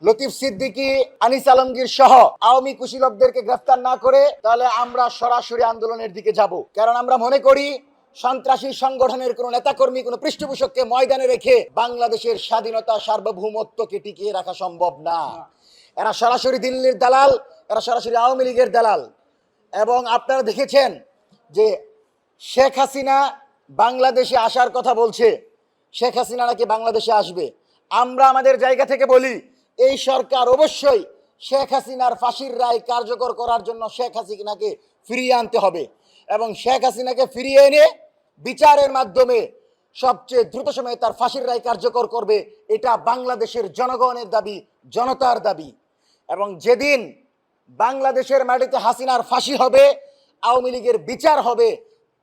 লতিফ সিদ্দিকী, আনিস আলমগীর সহ আওয়ামী কুশীলবদেরকে গ্রেফতার না করে তাহলে আমরা সরাসরি আন্দোলনের দিকে যাব। কারণ আমরা মনে করি সন্ত্রাসী সংগঠনের কোন নেতাকর্মী, কোন পৃষ্ঠপোষককে ময়দানে রেখে বাংলাদেশের স্বাধীনতা সার্বভৌমত্বকে টিকিয়ে রাখা সম্ভব না। এরা সরাসরি দিল্লির দালাল, এরা সরাসরি আওয়ামী লীগের দালাল। এবং আপনারা দেখেছেন যে শেখ হাসিনা বাংলাদেশে আসার কথা বলছে, শেখ হাসিনা নাকি বাংলাদেশে আসবে। আমরা আমাদের জায়গা থেকে বলি এই সরকার অবশ্যই শেখ হাসিনার ফাঁসির রায় কার্যকর করার জন্য শেখ হাসিনাকে ফিরিয়ে আনতে হবে এবং শেখ হাসিনাকে ফিরিয়ে এনে বিচারের মাধ্যমে সবচেয়ে দ্রুত সময়ে তার ফাঁসির রায় কার্যকর করবে। এটা বাংলাদেশের জনগণের দাবি, জনতার দাবি। এবং যেদিন বাংলাদেশের মাটিতে হাসিনার ফাঁসি হবে, আওয়ামী লীগের বিচার হবে,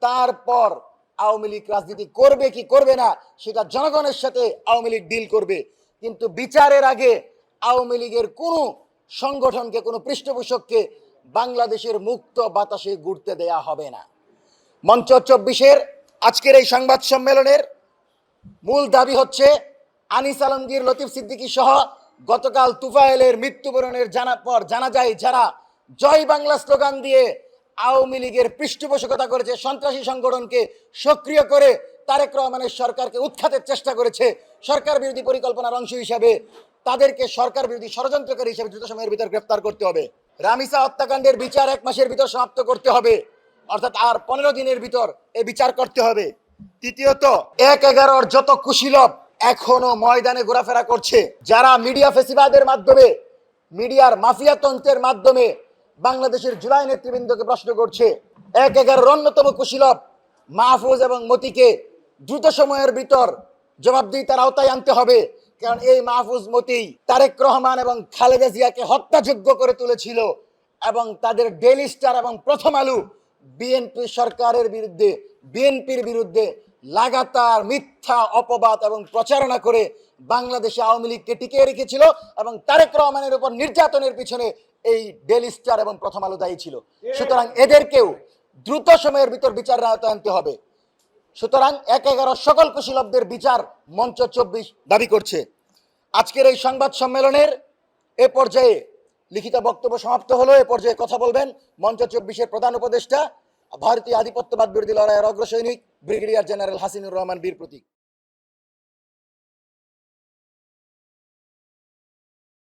তারপর আওয়ামী লীগ রাজনীতি করবে কি করবে না সেটা জনগণের সাথে আওয়ামী লীগ ডিল করবে। কিন্তু বিচারের আগে আওয়ামী লীগের কোনো সংগঠনকে, কোনো পৃষ্ঠপোষককে বাংলাদেশের মুক্ত বাতাসে ঘুরতে দেয়া হবে না। মঞ্চ ২৪-এর আজকের এই সংবাদ সম্মেলনের মূল দাবি হচ্ছে আনিস আলমগীর, লতিফ সিদ্দিকী সহ গতকাল তুফাইলের মৃত্যুবরণের পর জানা যায় যারা জয় বাংলা স্লোগান দিয়ে আওয়ামী লীগের পৃষ্ঠপোষকতা করেছে, সন্ত্রাসী সংগঠনকে সক্রিয় করে তারেক রহমানের সরকারকে উৎখাতের চেষ্টা করেছে, সরকার বিরোধী পরিকল্পনার অংশ হিসাবে তাদেরকে সরকার বিরোধী ষড়যন্ত্রকারী হিসেবে দ্রুত সময়ের ভিতর গ্রেফতার করতে হবে। রামিসা হত্যাকাণ্ডের বিচার ১ মাসের ভিতর সমাপ্ত করতে হবে, অর্থাৎ আর ১৫ দিনের ভিতর এই বিচার করতে হবে। তৃতীয়ত, ১/১১ যত কুশীলব এখনো ময়দানে ঘোরাফেরা করছে, যারা মিডিয়া ফেসিবাদের মাধ্যমে, মিডিয়ার মাফিয়া তন্ত্রের মাধ্যমে বাংলাদেশের জুলাই নেতৃবৃন্দকে প্রশ্ন করছে, ১/১১ অন্যতম কুশীলব মাহফুজ এবং মতিকে দ্রুত সময়ের ভিতর জবাবদিহিতার আওতায় আনতে হবে। কারণ এই মাহফুজ, মতি তারেক রহমান এবং খালেদা জিয়াকে হত্যাযোগ্য করে তুলেছিল এবং তাদের ডেইলি স্টার এবং প্রথম আলো বিএনপি সরকারের বিরুদ্ধে, বিএনপির বিরুদ্ধে লাগাতার মিথ্যা অপবাদ এবং প্রচারণা করে বাংলাদেশে আওয়ামী লীগকে টিকিয়ে রেখেছিল এবং তারেক রহমানের উপর নির্যাতনের পিছনে এই ডেইলি স্টার এবং প্রথম আলো দায়ী ছিল। সুতরাং এদেরকেও দ্রুত সময়ের ভিতর বিচারের আওতায় আনতে হবে। সুতরাং ১/১১ সকল কুশীলবদের বিচার মঞ্চ ২৪ দাবি করছে। আজকের এই সংবাদ সম্মেলনের এ পর্যায়ে লিখিত বক্তব্য সমাপ্ত হলো। এ পর্যায়ে কথা বলবেন মঞ্চ ২৪-এর প্রধান উপদেষ্টা, ভারতীয় আধিপত্যবাদ বিরোধী লড়াইয়ের অগ্রসৈনিক ব্রিগেডিয়ার জেনারেল হাসিনুর রহমান বীর প্রতীক।